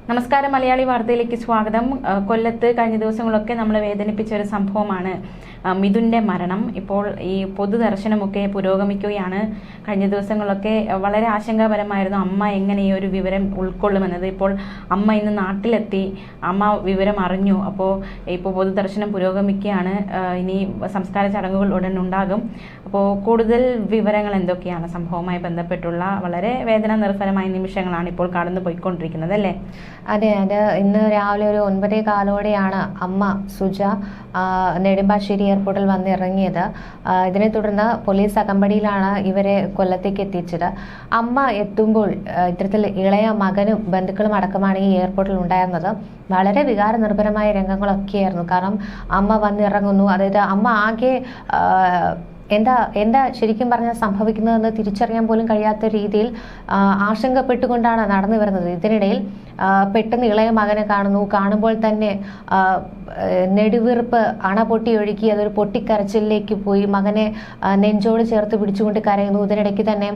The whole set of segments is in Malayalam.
നമസ്കാരം, മലയാളി വാർത്തയിലേക്ക് സ്വാഗതം. കൊല്ലത്ത് കഴിഞ്ഞ ദിവസങ്ങളൊക്കെ നമ്മളെ വേദനിപ്പിച്ച ഒരു സംഭവമാണ് മിഥുൻ്റെ മരണം. ഇപ്പോൾ ഈ പൊതുദർശനമൊക്കെ പുരോഗമിക്കുകയാണ്. കഴിഞ്ഞ ദിവസങ്ങളൊക്കെ വളരെ ആശങ്കാപരമായിരുന്നു അമ്മ എങ്ങനെ ഈ ഒരു വിവരം ഉൾക്കൊള്ളുമെന്നത്. ഇപ്പോൾ അമ്മ ഇന്ന് നാട്ടിലെത്തി, അമ്മ വിവരം അറിഞ്ഞു. ഇപ്പോൾ പൊതുദർശനം പുരോഗമിക്കുകയാണ്. ഇനി സംസ്കാര ചടങ്ങുകൾ ഉടൻ ഉണ്ടാകും. അപ്പോൾ കൂടുതൽ വിവരങ്ങൾ എന്തൊക്കെയാണ് സംഭവവുമായി ബന്ധപ്പെട്ടുള്ള വളരെ വേദന നിർഭരമായ നിമിഷങ്ങളാണ് ഇപ്പോൾ കടന്നു പോയിക്കൊണ്ടിരിക്കുന്നത്, അല്ലേ? അതെ, ഇന്ന് രാവിലെ ഒരു 9:15 അമ്മ സുജ നെടുമ്പാശ്ശേരി എയർപോർട്ടിൽ വന്നിറങ്ങിയത്. ഇതിനെ തുടർന്ന് പോലീസ് അകമ്പടിയിലാണ് ഇവരെ കൊല്ലത്തേക്ക് എത്തിച്ചത്. അമ്മ എത്തുമ്പോൾ ഇത്തരത്തിൽ ഇളയ മകനും ബന്ധുക്കളും അടക്കമാണ് ഈ എയർപോർട്ടിൽ ഉണ്ടായിരുന്നത്. വളരെ വികാര നിർഭരമായ രംഗങ്ങളൊക്കെയായിരുന്നു. കാരണം അമ്മ വന്നിറങ്ങുന്നു, അതായത് അമ്മ ആകെ എന്താ ശരിക്കും പറഞ്ഞാൽ സംഭവിക്കുന്നതെന്ന് തിരിച്ചറിയാൻ പോലും കഴിയാത്ത രീതിയിൽ ആശങ്കപ്പെട്ടുകൊണ്ടാണ് നടന്നു വരുന്നത്. ഇതിനിടയിൽ പെട്ടെന്ന് ഇളയ മകനെ കാണുമ്പോൾ തന്നെ നെടുവീർപ്പ് അണ പൊട്ടി ഒഴുകി അതൊരു പൊട്ടിക്കരച്ചിലേക്ക് പോയി. മകനെ നെഞ്ചോട് ചേർത്ത് പിടിച്ചുകൊണ്ട് കരയുന്നു. ഇതിനിടയ്ക്ക് തന്നെ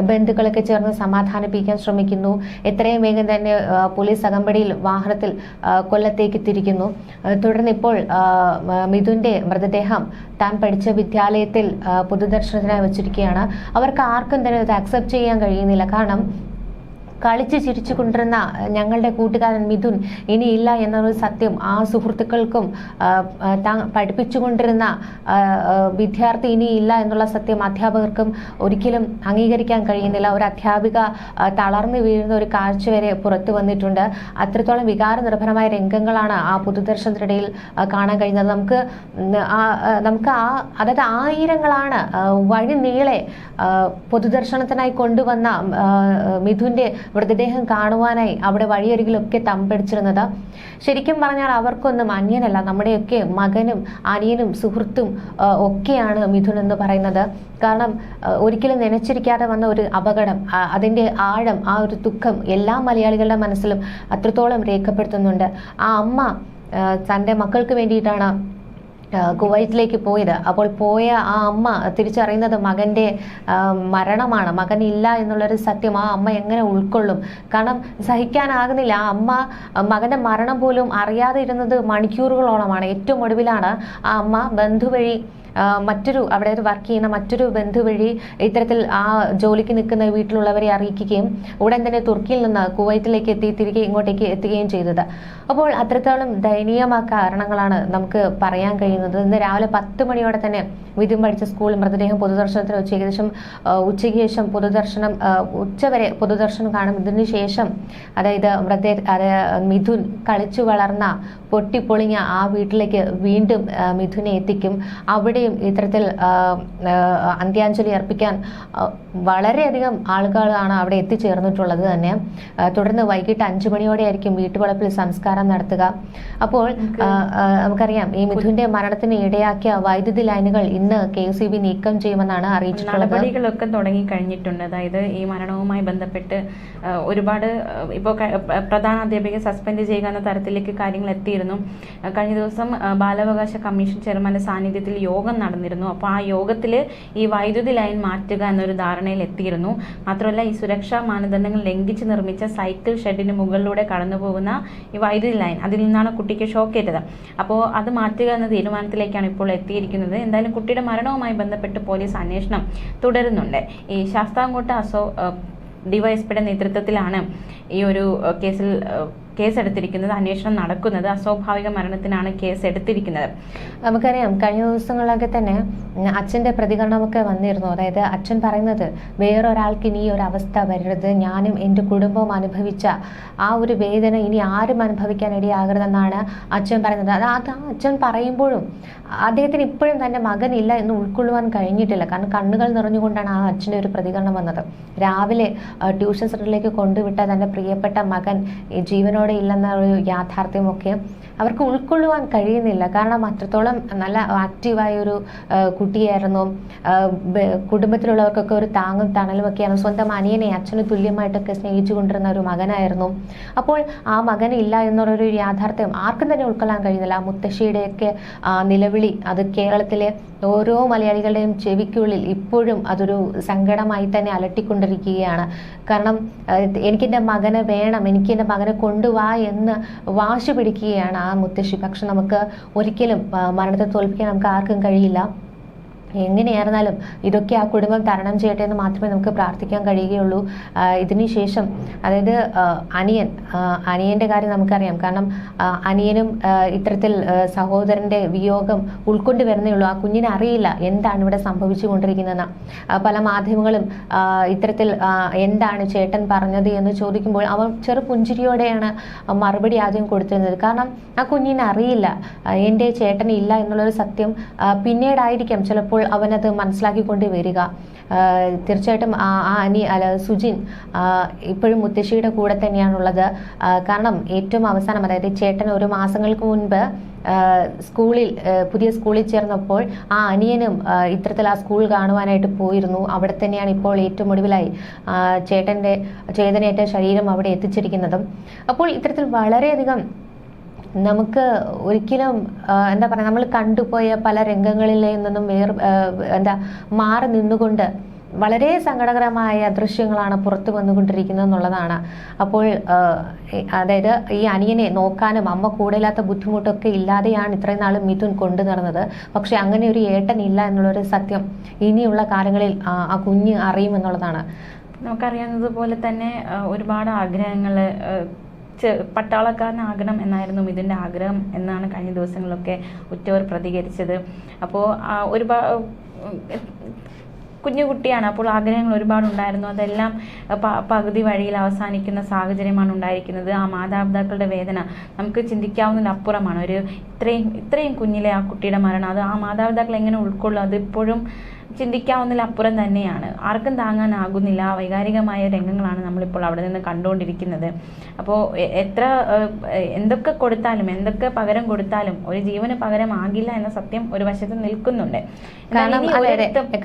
ബന്ധുക്കളൊക്കെ ചേർന്ന് സമാധാനിപ്പിക്കാൻ ശ്രമിക്കുന്നു. എത്രയും വേഗം തന്നെ പോലീസ് അകമ്പടിയിൽ വാഹനത്തിൽ കൊല്ലത്തേക്ക് തിരിക്കുന്നു. തുടർന്ന് ഇപ്പോൾ മിഥുന്റെ മൃതദേഹം താൻ പഠിച്ച വിദ്യാലയത്തിൽ പൊതുദർശനത്തിനായി വെച്ചിരിക്കുകയാണ്. അവർക്ക് ആർക്കും തന്നെ അത് അക്സെപ്റ്റ് ചെയ്യാൻ കഴിയുന്നില്ല. കാരണം കളിച്ച് ചിരിച്ചു കൊണ്ടിരുന്ന ഞങ്ങളുടെ കൂട്ടുകാരൻ മിഥുൻ ഇനിയില്ല എന്നൊരു സത്യം ആ സുഹൃത്തുക്കൾക്കും പഠിപ്പിച്ചുകൊണ്ടിരുന്ന വിദ്യാർത്ഥി ഇനിയില്ല എന്നുള്ള സത്യം അധ്യാപകർക്കും ഒരിക്കലും അംഗീകരിക്കാൻ കഴിയുന്നില്ല. ഒരു അധ്യാപിക തളർന്നു വീഴുന്ന ഒരു കാഴ്ച വരെ പുറത്തു വന്നിട്ടുണ്ട്. അത്രത്തോളം വികാര നിർഭരമായ രംഗങ്ങളാണ് ആ പൊതുദർശനത്തിനിടയിൽ കാണാൻ കഴിയുന്നത്. നമുക്ക് അതായത് ആയിരങ്ങളാണ് വഴി നീളെ പൊതുദർശനത്തിനായി കൊണ്ടുവന്ന മിഥുന്റെ മൃതദേഹം കാണുവാനായി അവിടെ വഴിയരികിലൊക്കെ തമ്പടിച്ചിരുന്നത്. ശരിക്കും പറഞ്ഞാൽ അവർക്കൊന്നും അന്യനല്ല. നമ്മുടെയൊക്കെ മകനും അനിയനും സുഹൃത്തും ഒക്കെയാണ് മിഥുൻ എന്ന് പറയുന്നത്. കാരണം ഒരിക്കലും നനച്ചിരിക്കാതെ വന്ന ഒരു അപകടം, അതിൻ്റെ ആഴം, ആ ഒരു ദുഃഖം എല്ലാ മലയാളികളുടെ മനസ്സിലും അത്രത്തോളം രേഖപ്പെടുത്തുന്നുണ്ട്. ആ അമ്മ തൻ്റെ മക്കൾക്ക് വേണ്ടിയിട്ടാണ് കുവൈറ്റിലേക്ക് പോയത്. അപ്പോൾ പോയ ആ അമ്മ തിരിച്ചറിയുന്നത് മകൻ്റെ മരണമാണ്. മകനില്ല എന്നുള്ളൊരു സത്യം ആ അമ്മ എങ്ങനെ ഉൾക്കൊള്ളും? കാരണം സഹിക്കാനാകുന്നില്ല. ആ അമ്മ മകൻ്റെ മരണം പോലും അറിയാതെ ഇരുന്നത് മണിക്കൂറുകളോളമാണ്. ഏറ്റവും ഒടുവിലാണ് ആ അമ്മ ബന്ധു വഴി അവിടെ വർക്ക് ചെയ്യുന്ന മറ്റൊരു ബന്ധു വഴി ഇത്തരത്തിൽ ആ ജോലിക്ക് നിൽക്കുന്ന വീട്ടിലുള്ളവരെ അറിയിക്കുകയും ഉടൻ തന്നെ തുർക്കിയിൽ നിന്ന് കുവൈറ്റിലേക്ക് എത്തി തിരികെ ഇങ്ങോട്ടേക്ക് എത്തുകയും ചെയ്തത്. അപ്പോൾ അത്രത്തോളം ദയനീയമായ കാരണങ്ങളാണ് നമുക്ക് പറയാൻ കഴിയുന്നത്. ഇന്ന് രാവിലെ 10 മണിയോടെ തന്നെ മിഥുൻ പഠിച്ച സ്കൂൾ മൃതദേഹം പൊതുദർശനത്തിന് വെച്ച് ഏകദേശം ഉച്ചയ്ക്ക് ശേഷം ഉച്ചവരെ പൊതുദർശനം കാണും. ഇതിന് ശേഷം അതായത് മിഥുൻ കളിച്ചു വളർന്ന പൊട്ടിപ്പൊളിഞ്ഞ ആ വീട്ടിലേക്ക് വീണ്ടും മിഥുനെ എത്തിക്കും. അവിടെയും ഇത്തരത്തിൽ അന്ത്യാഞ്ജലി അർപ്പിക്കാൻ വളരെയധികം ആളുകളാണ് അവിടെ എത്തിച്ചേർന്നിട്ടുള്ളത് തന്നെ. തുടർന്ന് വൈകിട്ട് 5 മണിയോടെ ആയിരിക്കും വീട്ടുവളപ്പിൽ സംസ്കാരം നടത്തുക. അപ്പോൾ നമുക്കറിയാം ഈ മിഥുന്റെ മരണത്തിന് ഇടയാക്കിയ വൈദ്യുതി ലൈനുകൾ ഇന്ന് KSEB നീക്കം ചെയ്യുമെന്നാണ് അറിയിച്ചിട്ടുള്ളത്. നടപടികളൊക്കെ തുടങ്ങി കഴിഞ്ഞിട്ടുണ്ട്. അതായത് ഈ മരണവുമായി ബന്ധപ്പെട്ട് ഒരുപാട് ഇപ്പോൾ പ്രധാന അധ്യാപിക സസ്പെൻഡ് ചെയ്യുക എന്ന തരത്തിലേക്ക് കാര്യങ്ങൾ എത്തിയിരുന്നു. കഴിഞ്ഞ ദിവസം ബാലാവകാശ കമ്മീഷൻ ചെയർമാന്റെ സാന്നിധ്യത്തിൽ യോഗം നടന്നിരുന്നു. അപ്പോൾ ആ യോഗത്തിൽ ഈ വൈദ്യുതി ലൈൻ മാറ്റുക എന്നൊരു ധാരണയിൽ എത്തിയിരുന്നു. മാത്രമല്ല ഈ സുരക്ഷാ മാനദണ്ഡങ്ങൾ ലംഘിച്ച് നിർമ്മിച്ച സൈക്കിൾ ഷെഡിന് മുകളിലൂടെ കടന്നു പോകുന്ന ഈ വൈദ്യുതി ലൈൻ, അതിൽ നിന്നാണ് കുട്ടിക്ക് ഷോക്കേറ്റത്. അപ്പോൾ അത് മാറ്റുക എന്ന തീരുമാനത്തിലേക്കാണ് ഇപ്പോൾ എത്തിയിരിക്കുന്നത്. എന്തായാലും കുട്ടിയുടെ മരണവുമായി ബന്ധപ്പെട്ട് പോലീസ് അന്വേഷണം തുടരുന്നുണ്ട്. ഈ ശാസ്താംകോട്ട ഡിവൈഎസ്പിയുടെ നേതൃത്വത്തിലാണ് ഈ ഒരു കേസെടുത്തിരിക്കുന്നത്. അന്വേഷണം നടക്കുന്നത്. അസ്വാഭാവിക മരണത്തിനാണ് കേസ് എടുത്തിരിക്കുന്നത്. നമുക്കറിയാം കഴിഞ്ഞ ദിവസങ്ങളിലൊക്കെ തന്നെ അച്ഛൻ്റെ പ്രതികരണമൊക്കെ വന്നിരുന്നു. അതായത് അച്ഛൻ പറയുന്നത് വേറൊരാൾക്ക് ഇനി ഒരു അവസ്ഥ വരരുത്, ഞാനും എൻ്റെ കുടുംബവും അനുഭവിച്ച ആ ഒരു വേദന ഇനി ആരും അനുഭവിക്കാൻ ഇടയാകരുതെന്നാണ് അച്ഛൻ പറയുന്നത്. അത് അച്ഛൻ പറയുമ്പോഴും അദ്ദേഹത്തിന് ഇപ്പോഴും തൻ്റെ മകനില്ല എന്ന് ഉൾക്കൊള്ളുവാൻ കഴിഞ്ഞിട്ടില്ല. കാരണം കണ്ണുകൾ നിറഞ്ഞുകൊണ്ടാണ് ആ അച്ഛൻ്റെ ഒരു പ്രതികരണം വന്നത്. രാവിലെ ട്യൂഷൻ സെന്ററിലേക്ക് കൊണ്ടുവിട്ട തൻ്റെ പ്രിയപ്പെട്ട മകൻ ജീവനോടെ ഇല്ലെന്ന ഒരു യാഥാർത്ഥ്യമൊക്കെ അവർക്ക് ഉൾക്കൊള്ളുവാൻ കഴിയുന്നില്ല. കാരണം അത്രത്തോളം നല്ല ആക്റ്റീവായ ഒരു കുട്ടിയായിരുന്നു. കുടുംബത്തിലുള്ളവർക്കൊക്കെ ഒരു താങ്ങും തണലും ഒക്കെയാണ്. സ്വന്തം അനിയനെ അച്ഛന് തുല്യമായിട്ടൊക്കെ സ്നേഹിച്ചു കൊണ്ടിരുന്ന ഒരു മകനായിരുന്നു. അപ്പോൾ ആ മകനില്ല എന്നുള്ളൊരു യാഥാർത്ഥ്യം ആർക്കും തന്നെ ഉൾക്കൊള്ളാൻ കഴിയുന്നില്ല. ആ മുത്തശ്ശിയുടെയൊക്കെ നിലവിളി അത് കേരളത്തിലെ ഓരോ മലയാളികളുടെയും ചെവിക്കുള്ളിൽ ഇപ്പോഴും അതൊരു സങ്കടമായി തന്നെ അലട്ടിക്കൊണ്ടിരിക്കുകയാണ്. കാരണം എനിക്കെൻ്റെ മകനെ വേണം, എനിക്ക് എൻ്റെ മകനെ കൊണ്ടുവാ എന്ന് വാശി പിടിക്കുകയാണ് ആ മുത്തശ്ശി. പക്ഷെ നമുക്ക് ഒരിക്കലും മരണത്തെ തോൽപ്പിക്കാൻ നമുക്ക് ആർക്കും കഴിയില്ല. എങ്ങനെയായിരുന്നാലും ഇതൊക്കെ ആ കുടുംബം തരണം ചെയ്യട്ടെ എന്ന് മാത്രമേ നമുക്ക് പ്രാർത്ഥിക്കാൻ കഴിയുകയുള്ളൂ. ഇതിന് ശേഷം അതായത് അനിയൻ്റെ കാര്യം നമുക്കറിയാം. കാരണം അനിയനും ഇത്തരത്തിൽ സഹോദരൻ്റെ വിയോഗം ഉൾക്കൊണ്ട് വരുന്നേ ഉള്ളൂ. ആ കുഞ്ഞിനെ അറിയില്ല എന്താണ് ഇവിടെ സംഭവിച്ചു കൊണ്ടിരിക്കുന്നതെന്ന്. പല മാധ്യമങ്ങളും ഇത്തരത്തിൽ എന്താണ് ചേട്ടൻ പറഞ്ഞത് എന്ന് ചോദിക്കുമ്പോൾ അവൻ ചെറു പുഞ്ചിരിയോടെയാണ് മറുപടി ആദ്യം കൊടുത്തിരുന്നത്. കാരണം ആ കുഞ്ഞിനെ അറിയില്ല എൻ്റെ ചേട്ടൻ ഇല്ല എന്നുള്ളൊരു സത്യം. പിന്നീടായിരിക്കാം ചിലപ്പോൾ അവനത് മനസ്സിലാക്കിക്കൊണ്ട് വരിക. തീർച്ചയായിട്ടും സുജിൻ ഇപ്പോഴും മുത്തശ്ശിയുടെ കൂടെ തന്നെയാണുള്ളത്. കാരണം ഏറ്റവും അവസാനം അതായത് ചേട്ടൻ ഒരു മാസങ്ങൾക്ക് മുൻപ് പുതിയ സ്കൂളിൽ ചേർന്നപ്പോൾ ആ അനിയനും ഇത്തരത്തിൽ ആ സ്കൂൾ കാണുവാനായിട്ട് പോയിരുന്നു. അവിടെ തന്നെയാണ് ഇപ്പോൾ ഏറ്റവും ഒടുവിലായി ചേതനയേറ്റ ശരീരം അവിടെ എത്തിച്ചിരിക്കുന്നതും. അപ്പോൾ ഇത്തരത്തിൽ വളരെയധികം നമുക്ക് ഒരിക്കലും എന്താ പറയുക, നമ്മൾ കണ്ടുപോയ പല രംഗങ്ങളിൽ നിന്നും മാറി നിന്നുകൊണ്ട് വളരെ സങ്കടകരമായ ദൃശ്യങ്ങളാണ് പുറത്തു വന്നുകൊണ്ടിരിക്കുന്നത് എന്നുള്ളതാണ്. അപ്പോൾ അതായത് ഈ അനിയനെ നോക്കാനും അമ്മ കൂടെയില്ലാത്ത ബുദ്ധിമുട്ടൊക്കെ ഇല്ലാതെയാണ് ഇത്രയും നാൾ മിഥുൻ കൊണ്ടു നടന്നത്. പക്ഷെ അങ്ങനെ ഒരു ഏട്ടൻ ഇല്ല എന്നുള്ളൊരു സത്യം ഇനിയുള്ള കാലങ്ങളിൽ ആ കുഞ്ഞ് അറിയുമെന്നുള്ളതാണ്. നമുക്കറിയാവുന്നത് പോലെ തന്നെ ഒരുപാട് ആഗ്രഹങ്ങൾ പട്ടാളക്കാരനാകണം എന്നായിരുന്നു ഇതിൻ്റെ ആഗ്രഹം എന്നാണ് കഴിഞ്ഞ ദിവസങ്ങളിലൊക്കെ ഉറ്റവർ പ്രതികരിച്ചത്. അപ്പോൾ കുഞ്ഞു കുട്ടിയാണ്, അപ്പോൾ ആഗ്രഹങ്ങൾ ഒരുപാടുണ്ടായിരുന്നു. അതെല്ലാം പകുതി വഴിയിൽ അവസാനിക്കുന്ന സാഹചര്യമാണ് ഉണ്ടായിരിക്കുന്നത്. ആ മാതാപിതാക്കളുടെ വേദന നമുക്ക് ചിന്തിക്കാവുന്നതിനപ്പുറമാണ്. ഇത്രയും കുഞ്ഞിലെ ആ കുട്ടിയുടെ മരണം അത് ആ മാതാപിതാക്കൾ എങ്ങനെ ഉൾക്കൊള്ളും, അതിപ്പോഴും ചിന്തിക്കാവുന്നതിലപ്പുറം തന്നെയാണ്. ആർക്കും താങ്ങാനാകുന്നില്ല. ആ വൈകാരികമായ രംഗങ്ങളാണ് നമ്മളിപ്പോൾ അവിടെ നിന്ന് കണ്ടുകൊണ്ടിരിക്കുന്നത്. അപ്പോൾ എന്തൊക്കെ കൊടുത്താലും എന്തൊക്കെ പകരം കൊടുത്താലും ഒരു ജീവന് പകരമാകില്ല എന്ന സത്യം ഒരു വശത്ത് നിൽക്കുന്നുണ്ട്.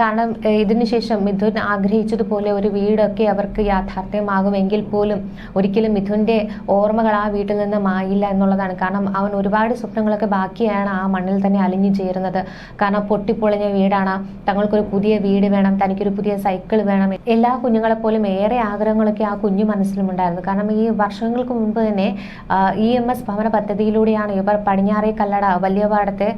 കാരണം ഇതിനുശേഷം മിഥുൻ ആഗ്രഹിച്ചതുപോലെ ഒരു വീടൊക്കെ അവർക്ക് യാഥാർത്ഥ്യമാകുമെങ്കിൽ പോലും ഒരിക്കലും മിഥുന്റെ ഓർമ്മകൾ ആ വീട്ടിൽ നിന്ന് മായില്ല എന്നുള്ളതാണ്. കാരണം അവൻ ഒരുപാട് സ്വപ്നങ്ങളൊക്കെ ബാക്കിയാണ് ആ മണ്ണിൽ തന്നെ അലിഞ്ഞു ചേരുന്നത്. കാരണം പൊട്ടിപ്പൊളിഞ്ഞ വീടാണ്, തങ്ങൾക്കൊരു പുതിയ വീട് വേണം, തനിക്കൊരു പുതിയ സൈക്കിൾ വേണം, എല്ലാ കുഞ്ഞുങ്ങളെപ്പോലും ഏറെ ആഗ്രഹങ്ങളൊക്കെ ആ കുഞ്ഞു മനസ്സിലുമുണ്ടായിരുന്നു. കാരണം ഈ വർഷങ്ങൾക്ക് മുൻപ് തന്നെ EMS ഭവന പദ്ധതിയിലൂടെയാണ് ഇവർ പടിഞ്ഞാറേ കല്ലട വലിയപാടത്തെ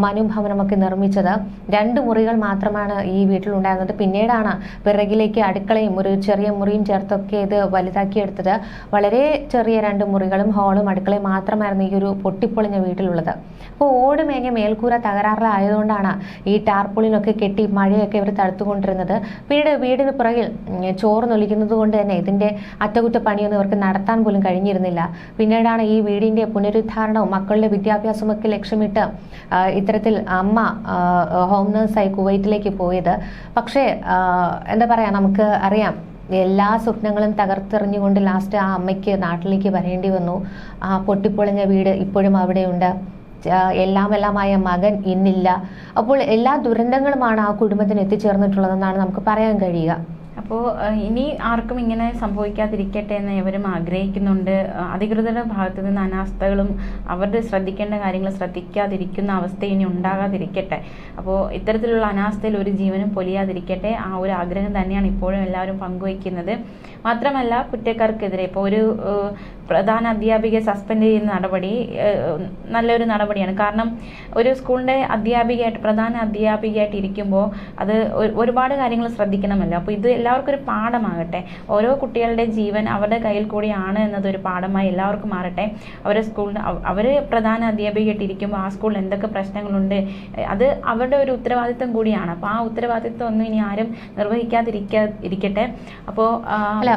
മനു ഭവനമൊക്കെ നിർമ്മിച്ചത്. 2 മുറികൾ മാത്രമാണ് ഈ വീട്ടിലുണ്ടായിരുന്നത്. പിന്നീടാണ് പിറകിലേക്ക് അടുക്കളയും ഒരു ചെറിയ മുറിയും ചേർത്തൊക്കെ ഇത് വലുതാക്കിയെടുത്തത്. വളരെ ചെറിയ 2 മുറികളും ഹാളും അടുക്കളയും മാത്രമായിരുന്നു ഈ ഒരു പൊട്ടിപ്പൊളിഞ്ഞ വീട്ടിലുള്ളത്. അപ്പോൾ ഓടുമേഞ്ഞ മേൽക്കൂര തകരാറിലായതുകൊണ്ടാണ് ഈ ടാർപോളിനൊക്കെ കെട്ടി മഴയൊക്കെ ഇവർ തടുത്തുകൊണ്ടിരുന്നത്. പിന്നീട് വീടിന് പുറകിൽ ചോർന്നൊലിക്കുന്നത് കൊണ്ട് തന്നെ ഇതിന്റെ അറ്റകുറ്റപ്പണിയൊന്നും ഇവർക്ക് നടത്താൻ പോലും കഴിഞ്ഞിരുന്നില്ല. പിന്നീടാണ് ഈ വീടിന്റെ പുനരുദ്ധാരണവും മക്കളുടെ വിദ്യാഭ്യാസവും ഒക്കെ ലക്ഷ്യമിട്ട് ഇത്തരത്തിൽ അമ്മ ഹോം നഴ്സായി കുവൈറ്റിലേക്ക് പോയത്. പക്ഷേ എന്താ പറയാ, നമുക്ക് അറിയാം എല്ലാ സ്വപ്നങ്ങളും തകർത്തെറിഞ്ഞുകൊണ്ട് ലാസ്റ്റ് ആ അമ്മയ്ക്ക് നാട്ടിലേക്ക് വരേണ്ടി വന്നു. ആ പൊട്ടിപ്പൊളിഞ്ഞ വീട് ഇപ്പോഴും അവിടെയുണ്ട്. എല്ലാമായ മകൻ ഇന്നില്ല. അപ്പോൾ എല്ലാ ദുരന്തങ്ങളുമാണ് ആ കുടുംബത്തിന് എത്തിച്ചേർന്നിട്ടുള്ളതെന്നാണ് നമുക്ക് പറയാൻ കഴിയുക. അപ്പോൾ ഇനി ആർക്കും ഇങ്ങനെ സംഭവിക്കാതിരിക്കട്ടെ എന്ന് എവരും ആഗ്രഹിക്കുന്നുണ്ട്. അധികൃതരുടെ ഭാഗത്ത് നിന്ന് അനാസ്ഥകളും അവരുടെ ശ്രദ്ധിക്കേണ്ട കാര്യങ്ങൾ ശ്രദ്ധിക്കാതിരിക്കുന്ന അവസ്ഥ ഇനി ഉണ്ടാകാതിരിക്കട്ടെ. അപ്പോൾ ഇത്തരത്തിലുള്ള അനാസ്ഥയിൽ ഒരു ജീവനും പൊലിയാതിരിക്കട്ടെ, ആ ഒരു ആഗ്രഹം തന്നെയാണ് ഇപ്പോഴും എല്ലാവരും പങ്കുവയ്ക്കുന്നത്. മാത്രമല്ല കുറ്റക്കാർക്കെതിരെ ഇപ്പോൾ ഒരു പ്രധാന അധ്യാപികയെ സസ്പെൻഡ് ചെയ്യുന്ന നടപടി നല്ലൊരു നടപടിയാണ്. കാരണം ഒരു സ്കൂളിൻ്റെ പ്രധാന അധ്യാപികയായിട്ട് ഇരിക്കുമ്പോൾ അത് ഒരുപാട് കാര്യങ്ങൾ ശ്രദ്ധിക്കണമല്ലോ. അപ്പോൾ ഇത് എല്ലാവർക്കും ഒരു പാഠമാകട്ടെ. ഓരോ കുട്ടികളുടെ ജീവൻ അവരുടെ കയ്യിൽ കൂടിയാണ് എന്നതൊരു പാഠമായി എല്ലാവർക്കും മാറട്ടെ. അവർ പ്രധാന അധ്യാപികയായിട്ട് ഇരിക്കുമ്പോൾ ആ സ്കൂളിൽ എന്തൊക്കെ പ്രശ്നങ്ങളുണ്ട് അത് അവരുടെ ഒരു ഉത്തരവാദിത്വം കൂടിയാണ്. അപ്പോൾ ആ ഉത്തരവാദിത്വം ഒന്നും ഇനി ആരും നിർവഹിക്കാതിരിക്കട്ടെ. അപ്പോൾ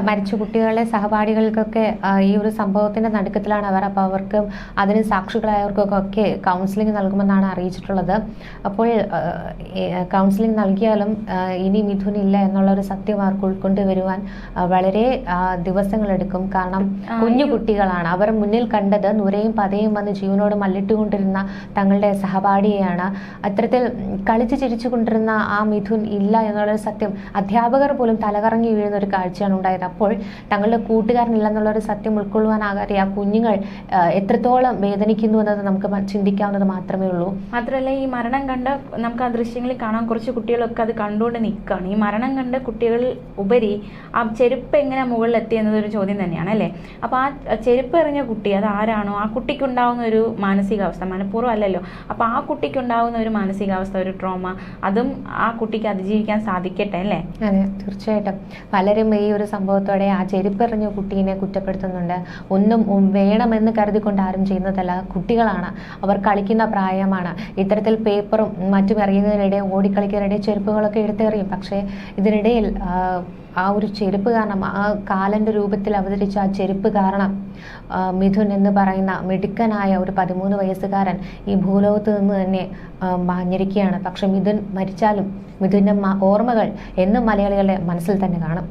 മരിച്ച കുട്ടികളുടെ സഹപാഠികൾക്കൊക്കെ ഈ ഒരു സംഭവത്തിന്റെ നടുക്കത്തിലാണ് അവർ. അപ്പോൾ അവർക്കും അതിന് സാക്ഷികളായവർക്കൊക്കെ കൗൺസിലിംഗ് നൽകുമെന്നാണ് അറിയിച്ചിട്ടുള്ളത്. അപ്പോൾ കൗൺസിലിംഗ് നൽകിയാലും ഇനി മിഥുൻ ഇല്ല എന്നുള്ളൊരു സത്യം അവർക്ക് ഉൾക്കൊണ്ടുവരുവാൻ വളരെ ദിവസങ്ങളെടുക്കും. കാരണം കുഞ്ഞു കുട്ടികളാണ്. അവർ മുന്നിൽ കണ്ടത് നുരയും പതയും വന്ന് ജീവനോട് മല്ലിട്ടുകൊണ്ടിരുന്ന തങ്ങളുടെ സഹപാഠിയെയാണ്. അത്തരത്തിൽ കളിച്ചു ചിരിച്ചു കൊണ്ടിരുന്ന ആ മിഥുൻ ഇല്ല എന്നുള്ളൊരു സത്യം അധ്യാപകർ പോലും തലകറങ്ങി വീഴുന്ന ഒരു കാഴ്ചയാണ് ഉണ്ടായത്. അപ്പോൾ തങ്ങളുടെ കൂട്ടുകാരനില്ലെന്നുള്ളൊരു സത്യം ഉൾക്കൊള്ളുവാൻ രക്ഷപ്പെടുവാനാകാതെ ആ കുഞ്ഞുങ്ങൾ എത്രത്തോളം വേദനിക്കുന്നു എന്നത് നമുക്ക് ചിന്തിക്കാവുന്നത് മാത്രമേ ഉള്ളൂ. മാത്രമല്ല ഈ മരണം കണ്ട നമുക്ക് ആ ദൃശ്യങ്ങളിൽ കാണാൻ കുറച്ച് കുട്ടികളൊക്കെ അത് കണ്ടുകൊണ്ട് നിൽക്കുകയാണ്. ഈ മരണം കണ്ട കുട്ടികൾ ഉപരി ആ ചെരുപ്പ് എങ്ങനെ മുകളിൽ എത്തി എന്നതൊരു ചോദ്യം തന്നെയാണ് അല്ലേ. അപ്പോൾ ആ ചെരുപ്പ് എറിഞ്ഞ കുട്ടി അത് ആരാണോ ആ കുട്ടിക്കുണ്ടാവുന്ന ഒരു മാനസികാവസ്ഥ, മനഃപൂർവ്വം അല്ലല്ലോ, അപ്പോൾ ആ കുട്ടിക്കുണ്ടാവുന്ന ഒരു മാനസികാവസ്ഥ, ഒരു ട്രോമ, അതും ആ കുട്ടിക്ക് അതിജീവിക്കാൻ സാധിക്കട്ടെ അല്ലേ. അതെ, തീർച്ചയായിട്ടും. പലരും ഈ ഒരു സംഭവത്തോടെ ആ ചെരുപ്പെറിഞ്ഞ കുട്ടീനെ കുറ്റപ്പെടുത്തുന്നുണ്ട്. ഒന്നും വേണമെന്ന് കരുതിക്കൊണ്ട് ആരും ചെയ്യുന്നതല്ല, കുട്ടികളാണ്, അവർ കളിക്കുന്ന പ്രായമാണ്. ഇത്തരത്തിൽ പേപ്പറും മറ്റും എറിയുന്നതിനിടെ, ഓടിക്കളിക്കുന്നതിനിടെ ചെരുപ്പുകളൊക്കെ എടുത്തെറിയും. പക്ഷേ ഇതിനിടയിൽ ആ ഒരു ചെരുപ്പ് കാരണം, ആ കാലൻ്റെ രൂപത്തിൽ അവതരിച്ച ആ ചെരുപ്പ് കാരണം മിഥുൻ എന്ന് പറയുന്ന മിടുക്കനായ ഒരു 13 വയസ്സുകാരൻ ഈ ഭൂലോകത്ത് നിന്ന് തന്നെ മാഞ്ഞിരിക്കുകയാണ്. പക്ഷെ മിഥുൻ മരിച്ചാലും മിഥുൻ്റെ ഓർമ്മകൾ എന്നും മലയാളികളുടെ മനസ്സിൽ തന്നെ കാണും.